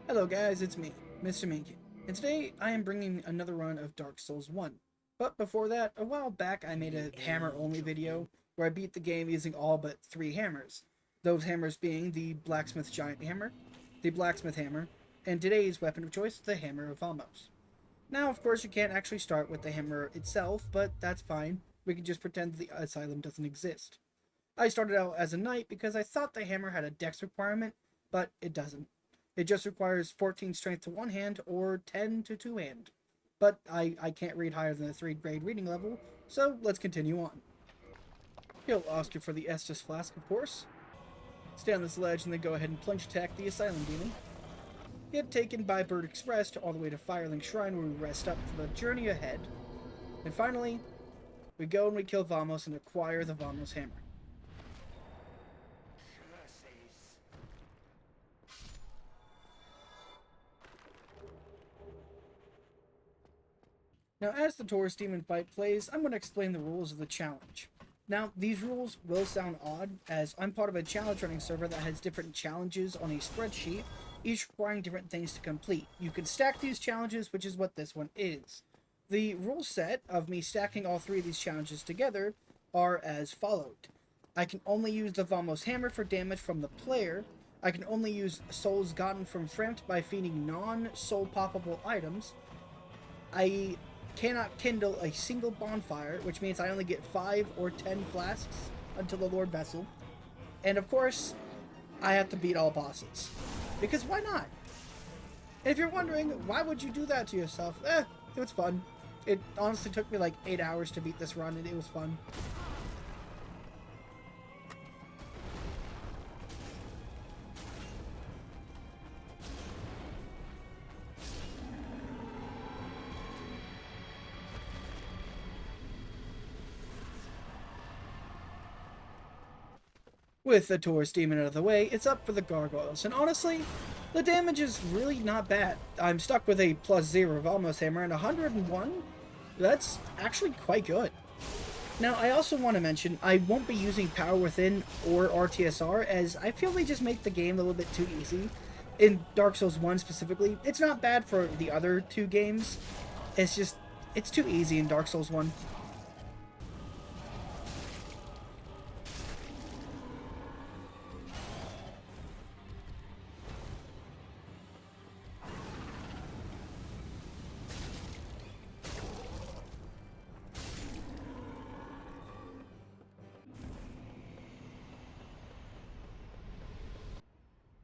Hello guys, it's me, Mr. Minky, and today I am bringing another run of Dark Souls 1. But before that, a while back I made a hammer-only video where I beat the game using all but 3 hammers. Those hammers being the Blacksmith Giant Hammer, the Blacksmith Hammer, and today's weapon of choice, the Hammer of Vamos. Now, of course, you can't actually start with the hammer itself, but that's fine. We can just pretend the asylum doesn't exist. I started out as a knight because I thought the hammer had a dex requirement, but it doesn't. It just requires 14 strength to one hand or 10 to two hand. But I can't read higher than a 3rd grade reading level, so let's continue on. He'll ask you for the Estus Flask, of course. Stay on this ledge and then go ahead and plunge attack the Asylum Demon. Get taken by Bird Express all the way to Firelink Shrine where we rest up for the journey ahead. And finally, we go and we kill Vamos and acquire the Vamos Hammer. Now, as the Taurus Demon fight plays, I'm going to explain the rules of the challenge. Now, these rules will sound odd, as I'm part of a challenge running server that has different challenges on a spreadsheet, each requiring different things to complete. You can stack these challenges, which is what this one is. The rule set of me stacking all 3 of these challenges together are as followed. I can only use the Vamos Hammer for damage from the player. I can only use souls gotten from Frampt by feeding non-soul poppable items. I cannot kindle a single bonfire, which means I only get 5 or 10 flasks until the Lord Vessel. And of course, I have to beat all bosses. Because why not? And if you're wondering, why would you do that to yourself? It was fun. It honestly took me like 8 hours to beat this run, and it was fun. With the Taurus Demon out of the way, it's up for the Gargoyles, and honestly, the damage is really not bad. I'm stuck with a +0 of Almost Hammer and 101. That's actually quite good. Now, I also want to mention, I won't be using Power Within or RTSR, as I feel they just make the game a little bit too easy. In Dark Souls 1 specifically, it's not bad for the other 2 games. It's too easy in Dark Souls 1.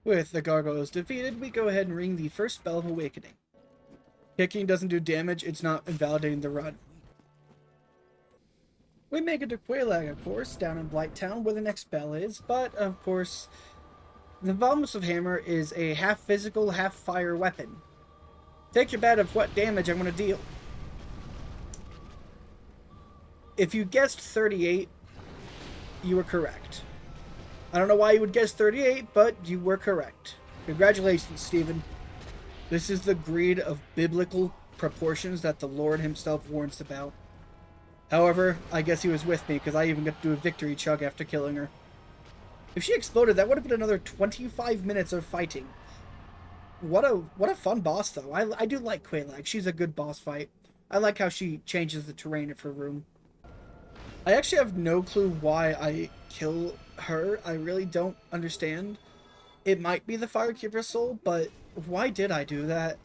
With the Gargoyles defeated, we go ahead and ring the first Bell of Awakening. Kicking doesn't do damage, it's not invalidating the run. We make it to Quelaag, of course, down in Blighttown, where the next bell is, but, of course, the Vamos of Hammer is a half physical, half fire weapon. Take your bet of what damage I'm going to deal. If you guessed 38, you were correct. I don't know why you would guess 38, but you were correct. Congratulations, Stephen. This is the greed of biblical proportions that the Lord himself warns about. However, I guess he was with me, because I even got to do a victory chug after killing her. If she exploded, that would have been another 25 minutes of fighting. What a fun boss, though. I do like Quelaag. She's a good boss fight. I like how she changes the terrain of her room. I actually have no clue why I kill her. I really don't understand. It might be the Firekeeper soul, but why did I do that?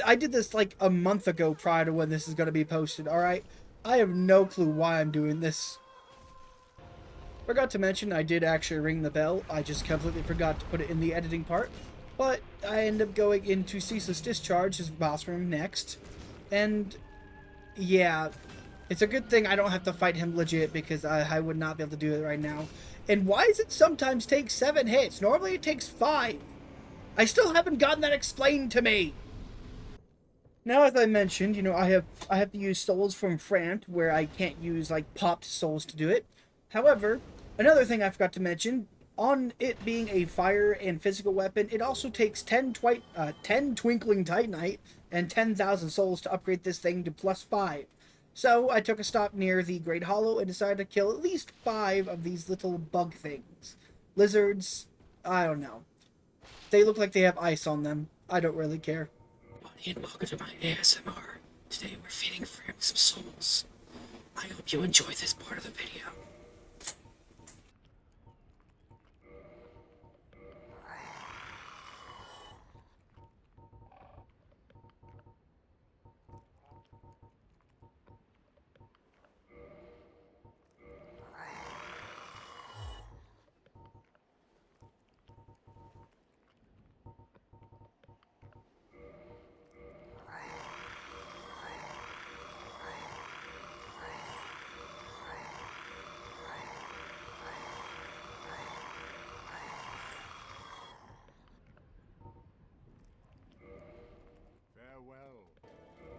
I did this like a month ago prior to when this is going to be posted, alright? I have no clue why I'm doing this. Forgot to mention I did actually ring the bell. I just completely forgot to put it in the editing part. But I end up going into Ceaseless Discharge, his boss room, next. And yeah, it's a good thing I don't have to fight him legit, because I would not be able to do it right now. And why does it sometimes take 7 hits? Normally it takes 5. I still haven't gotten that explained to me. Now, as I mentioned, you know, I have to use souls from Frampt, where I can't use like popped souls to do it. However, another thing I forgot to mention, on it being a fire and physical weapon, it also takes 10 Twinkling Titanite and 10,000 souls to upgrade this thing to +5. So I took a stop near the Great Hollow and decided to kill at least 5 of these little bug things. Lizards, I don't know. They look like they have ice on them. I don't really care. Bonnie and welcome to my ASMR. Today we're feeding Fram some souls. I hope you enjoy this part of the video.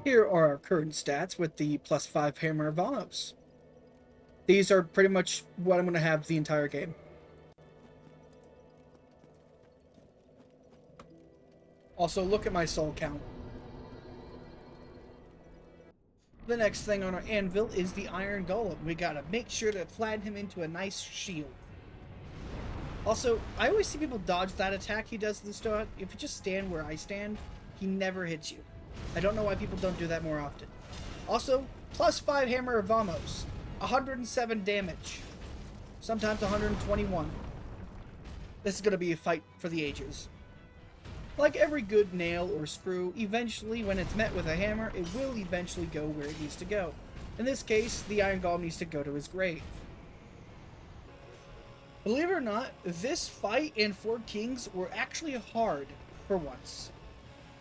Here are our current stats with the +5 Hammer of Vamos. These are pretty much what I'm going to have the entire game. Also, look at my soul count. The next thing on our anvil is the Iron Golem. We gotta make sure to flatten him into a nice shield. Also, I always see people dodge that attack he does to the start. If you just stand where I stand, he never hits you. I don't know why people don't do that more often. Also, +5 Hammer of Vamos. 107 damage. Sometimes 121. This is gonna be a fight for the ages. Like every good nail or screw, eventually when it's met with a hammer, it will eventually go where it needs to go. In this case, the Iron Golem needs to go to his grave. Believe it or not, this fight and Four Kings were actually hard for once.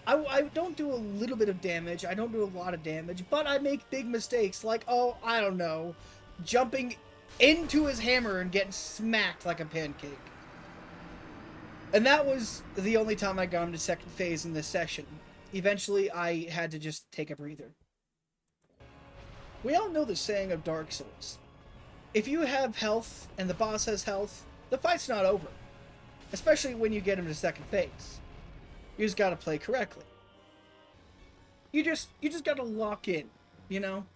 I don't do a little bit of damage, I don't do a lot of damage, but I make big mistakes like, oh, I don't know, jumping into his hammer and getting smacked like a pancake. And that was the only time I got into second phase in this session. Eventually, I had to just take a breather. We all know the saying of Dark Souls. If you have health and the boss has health, the fight's not over. Especially when you get him to second phase. You just gotta play correctly. You just gotta lock in, you know?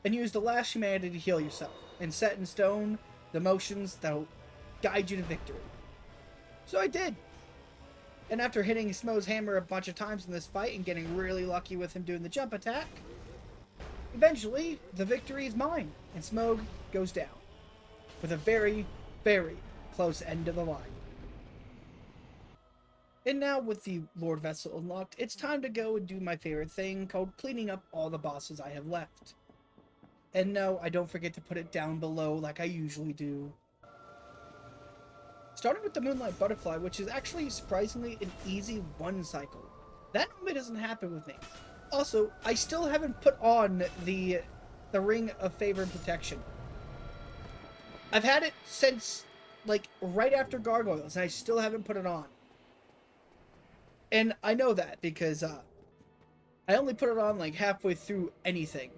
And use the last humanity to heal yourself. And set in stone the motions that'll guide you to victory. So I did. And after hitting Smo's hammer a bunch of times in this fight and getting really lucky with him doing the jump attack, eventually the victory is mine and Smog goes down. With a very, very close end of the line. And now with the Lord Vessel unlocked, it's time to go and do my favorite thing called cleaning up all the bosses I have left. And no, I don't forget to put it down below like I usually do. Starting with the Moonlight Butterfly, which is actually surprisingly an easy one cycle. That normally doesn't happen with me. Also, I still haven't put on the Ring of Favor and Protection. I've had it since, like, right after Gargoyles, and I still haven't put it on. And I know that because I only put it on like halfway through anything,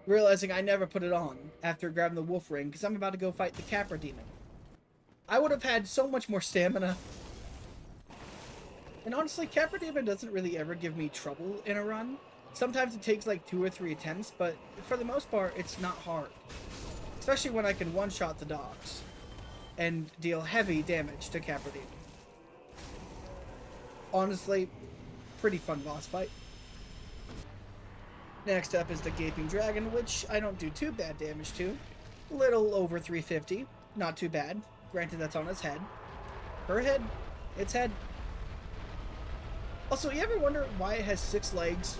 realizing I never put it on after grabbing the Wolf Ring because I'm about to go fight the Capra Demon. I would have had so much more stamina. And honestly, Capra Demon doesn't really ever give me trouble in a run. Sometimes it takes like 2 or 3 attempts, but for the most part, it's not hard. Especially when I can one-shot the dogs and deal heavy damage to Capra Demon. Honestly, pretty fun boss fight. Next up is the Gaping Dragon, which I don't do too bad damage to. Little over 350, not too bad. Granted, that's on its head. Her head, its head. Also, you ever wonder why it has 6 legs?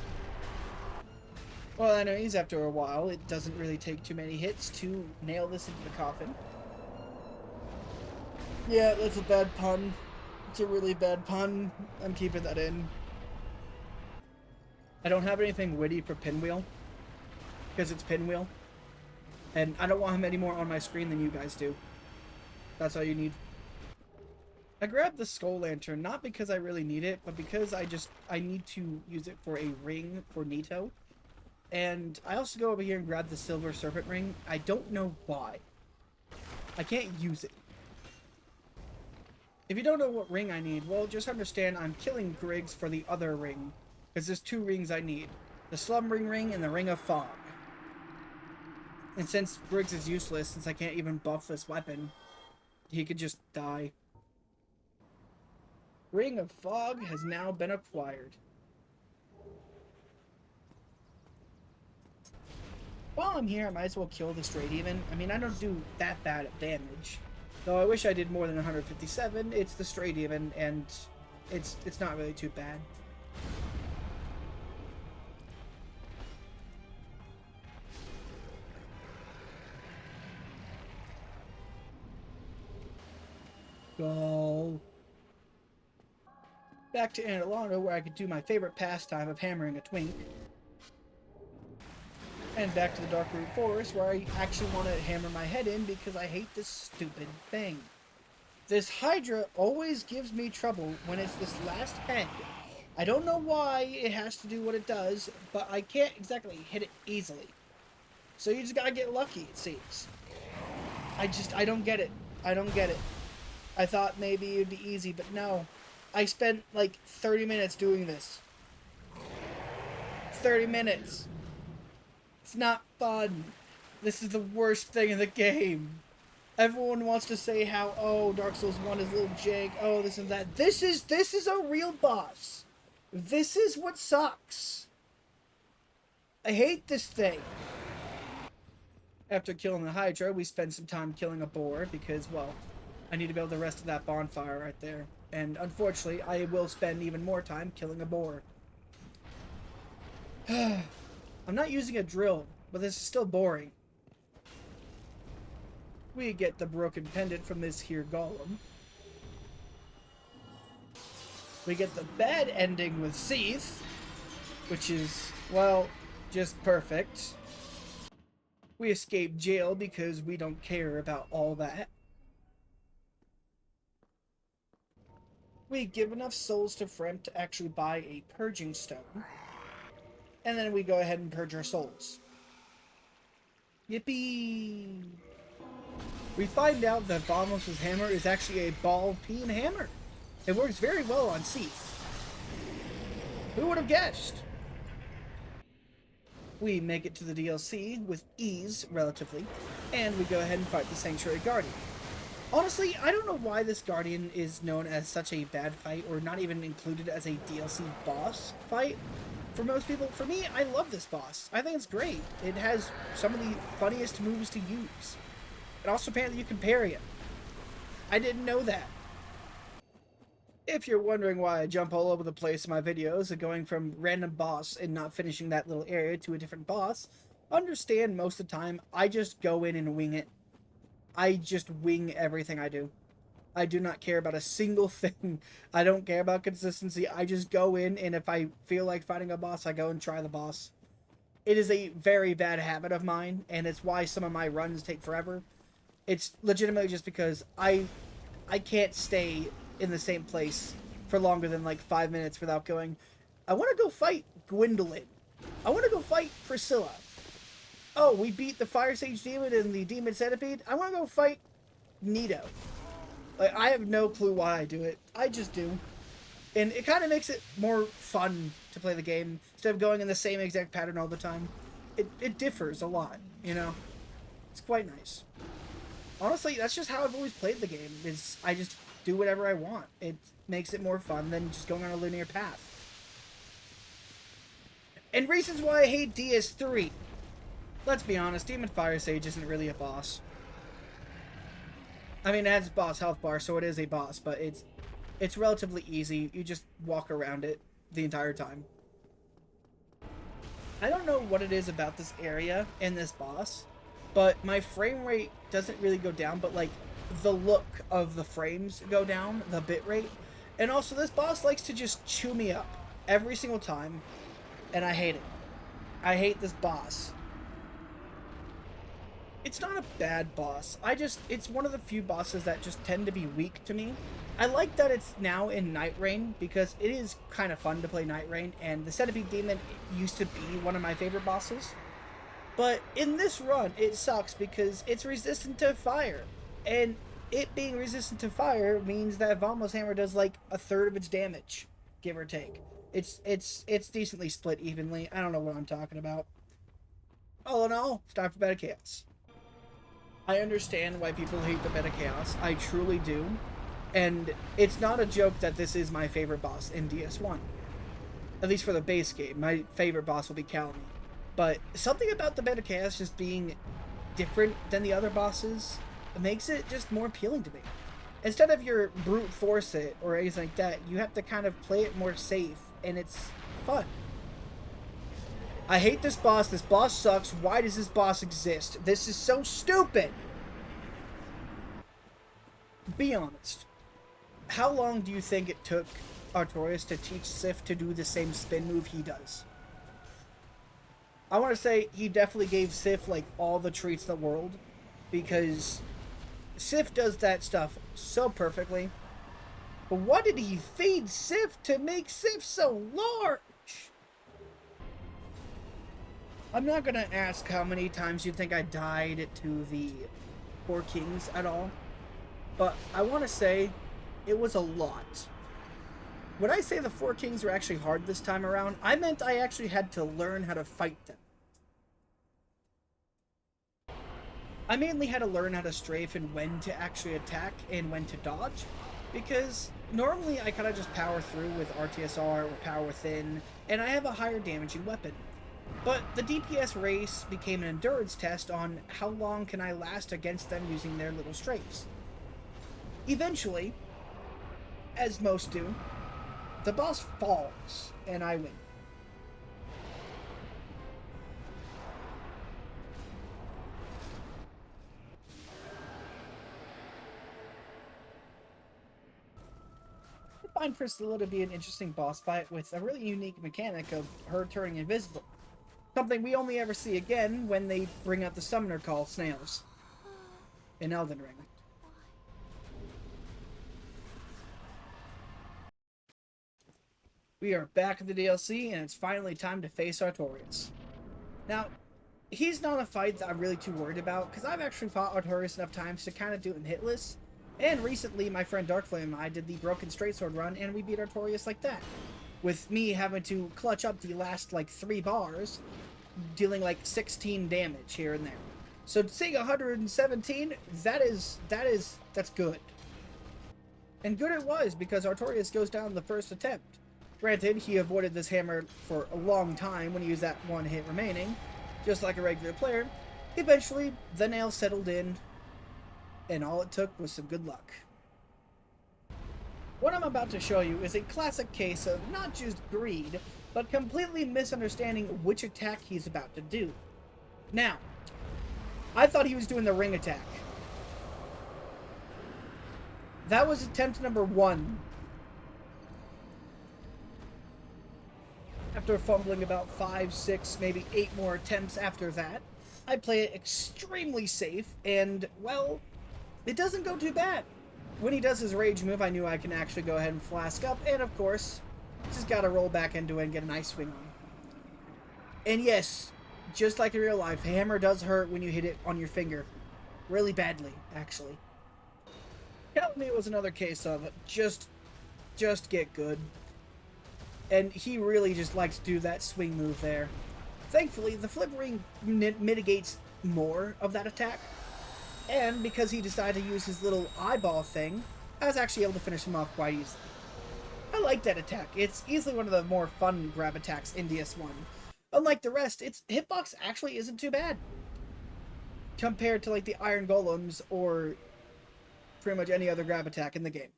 Well, anyways, after a while, it doesn't really take too many hits to nail this into the coffin. Yeah, that's a bad pun. It's a really bad pun. I'm keeping that in. I don't have anything witty for Pinwheel, because it's Pinwheel. And I don't want him any more on my screen than you guys do. That's all you need. I grabbed the Skull Lantern, not because I really need it, but because I need to use it for a ring for Nito. And I also go over here and grab the Silver Serpent Ring. I don't know why. I can't use it. If you don't know what ring I need, well, just understand I'm killing Griggs for the other ring. Because there's 2 rings I need. The Slumbering Ring and the Ring of Fog. And since Griggs is useless, since I can't even buff this weapon, he could just die. Ring of Fog has now been acquired. While I'm here, I might as well kill the Stray Demon. I mean, I don't do that bad at damage. Though I wish I did more than 157. It's the Stray Demon, and it's not really too bad. Go. Back to Anilano, where I could do my favorite pastime of hammering a twink. And back to the Darkroot Forest, where I actually want to hammer my head in because I hate this stupid thing. This Hydra always gives me trouble when it's this last head. I don't know why it has to do what it does, but I can't exactly hit it easily. So you just gotta get lucky, it seems. I don't get it. I don't get it. I thought maybe it'd be easy, but no. I spent like 30 minutes doing this. 30 minutes. It's not fun. This is the worst thing in the game. Everyone wants to say how, oh, Dark Souls 1 is a little jank, oh, this and that. This is a real boss. This is what sucks. I hate this thing. After killing the Hydra, we spend some time killing a boar because, well, I need to build the rest of that bonfire right there. And unfortunately, I will spend even more time killing a boar. I'm not using a drill, but this is still boring. We get the broken pendant from this here golem. We get the bad ending with Seath, which is, well, just perfect. We escape jail because we don't care about all that. We give enough souls to Fremd to actually buy a purging stone. And then we go ahead and purge our souls. Yippee! We find out that Vamos' hammer is actually a ball-peen hammer. It works very well on Seath. Who would have guessed? We make it to the DLC with ease, relatively, and we go ahead and fight the Sanctuary Guardian. Honestly, I don't know why this Guardian is known as such a bad fight, or not even included as a DLC boss fight. For most people, for me, I love this boss. I think it's great. It has some of the funniest moves to use. And also apparently you can parry it. I didn't know that. If you're wondering why I jump all over the place in my videos, going from random boss and not finishing that little area to a different boss, understand most of the time I just go in and wing it. I just wing everything I do. I do not care about a single thing. I don't care about consistency. I just go in, and if I feel like fighting a boss, I go and try the boss. It is a very bad habit of mine, and it's why some of my runs take forever. It's legitimately just because I can't stay in the same place for longer than like 5 minutes without going, I want to go fight Gwendolyn. I want to go fight Priscilla. Oh, we beat the Fire Sage Demon and the Demon Centipede. I want to go fight Nito. Like, I have no clue why I do it. I just do. And it kind of makes it more fun to play the game instead of going in the same exact pattern all the time. It differs a lot, you know? It's quite nice. Honestly, that's just how I've always played the game, is I just do whatever I want. It makes it more fun than just going on a linear path. And reasons why I hate DS3. Let's be honest, Demon Fire Sage isn't really a boss. I mean, it has a boss health bar, so it is a boss, but it's relatively easy. You just walk around it the entire time. I don't know what it is about this area and this boss, but my frame rate doesn't really go down, but like the look of the frames go down, the bit rate. And also this boss likes to just chew me up every single time, and I hate it. I hate this boss. It's not a bad boss. It's one of the few bosses that just tend to be weak to me. I like that it's now in Night Rain because it is kind of fun to play Night Rain, and the Centipede Demon used to be one of my favorite bosses. But in this run, it sucks because it's resistant to fire. And it being resistant to fire means that Vamos Hammer does like a third of its damage, give or take. It's decently split evenly. I don't know what I'm talking about. All in all, it's time for Bed of Chaos. I understand why people hate the Bed of Chaos. I truly do. And it's not a joke that this is my favorite boss in DS1. At least for the base game. My favorite boss will be Calamy. But something about the Bed of Chaos just being different than the other bosses makes it just more appealing to me. Instead of your brute force it or anything like that, you have to kind of play it more safe, and it's fun. I hate this boss. This boss sucks. Why does this boss exist? This is so stupid. Be honest. How long do you think it took Artorias to teach Sif to do the same spin move he does? I want to say he definitely gave Sif like all the treats in the world, because Sif does that stuff so perfectly. But what did he feed Sif to make Sif so large? I'm not gonna ask how many times you think I died to the Four Kings at all, but I want to say it was a lot. When I say the Four Kings were actually hard this time around, I meant I actually had to learn how to fight them. I mainly had to learn how to strafe and when to actually attack and when to dodge, because normally I kind of just power through with RTSR or Power Within, and I have a higher damaging weapon. But the DPS race became an endurance test on how long can I last against them using their little strafes. Eventually, as most do, the boss falls, and I win. I find Priscilla to be an interesting boss fight with a really unique mechanic of her turning invisible. Something we only ever see again when they bring out the summoner called Snails in Elden Ring. We are back in the DLC, and it's finally time to face Artorias. Now, he's not a fight that I'm really too worried about, because I've actually fought Artorias enough times to kind of do it in hitless. And recently, my friend Darkflame and I did the Broken Straight Sword run, and we beat Artorias like that. With me having to clutch up the last, like, 3 bars, dealing, like, 16 damage here and there. So, seeing 117, that's good. And good it was, because Artorias goes down the first attempt. Granted, he avoided this hammer for a long time when he used that one hit remaining, just like a regular player. Eventually, the nail settled in, and all it took was some good luck. What I'm about to show you is a classic case of not just greed, but completely misunderstanding which attack he's about to do. Now, I thought he was doing the ring attack. That was attempt number 1. After fumbling about 5, 6, maybe 8 more attempts after that, I play it extremely safe, and, well, it doesn't go too bad. When he does his rage move, I knew I can actually go ahead and flask up, and of course, just gotta roll back into it and get an ice swing on. And yes, just like in real life, hammer does hurt when you hit it on your finger. Really badly, actually. Calamy was another case of just get good. And he really just likes to do that swing move there. Thankfully, the flip ring mitigates more of that attack. And because he decided to use his little eyeball thing, I was actually able to finish him off quite easily. I like that attack. It's easily one of the more fun grab attacks in DS1. Unlike the rest, its hitbox actually isn't too bad, compared to like the Iron Golems or pretty much any other grab attack in the game.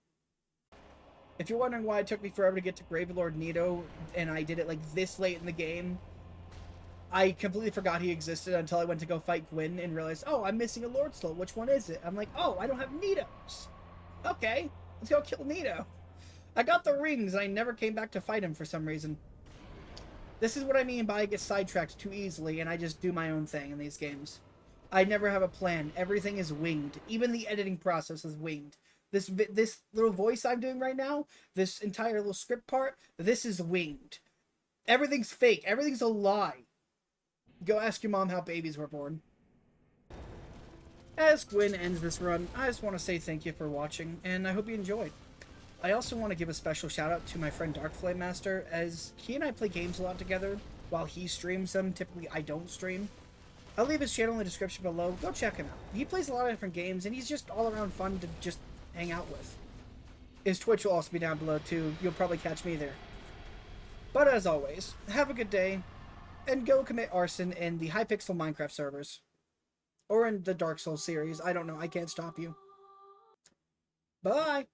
If you're wondering why it took me forever to get to Gravelord Nito, and I did it like this late in the game, I completely forgot he existed until I went to go fight Gwyn and realized, oh, I'm missing a Lord Soul. Which one is it? I'm like, oh, I don't have Nitos. Okay, let's go kill Nito. I got the rings, and I never came back to fight him for some reason. This is what I mean by I get sidetracked too easily, and I just do my own thing in these games. I never have a plan. Everything is winged. Even the editing process is winged. This little voice I'm doing right now, this entire little script part, this is winged. Everything's fake. Everything's a lie. Go ask your mom how babies were born. As Gwyn ends this run, I just want to say thank you for watching, and I hope you enjoyed. I also want to give a special shout out to my friend Darkflame Master, as he and I play games a lot together. While he streams them, typically I don't stream. I'll leave his channel in the description below. Go check him out. He plays a lot of different games, and he's just all around fun to just hang out with. His Twitch will also be down below too. You'll probably catch me there. But as always, have a good day, and go commit arson in the Hypixel Minecraft servers. Or in the Dark Souls series. I don't know. I can't stop you. Bye!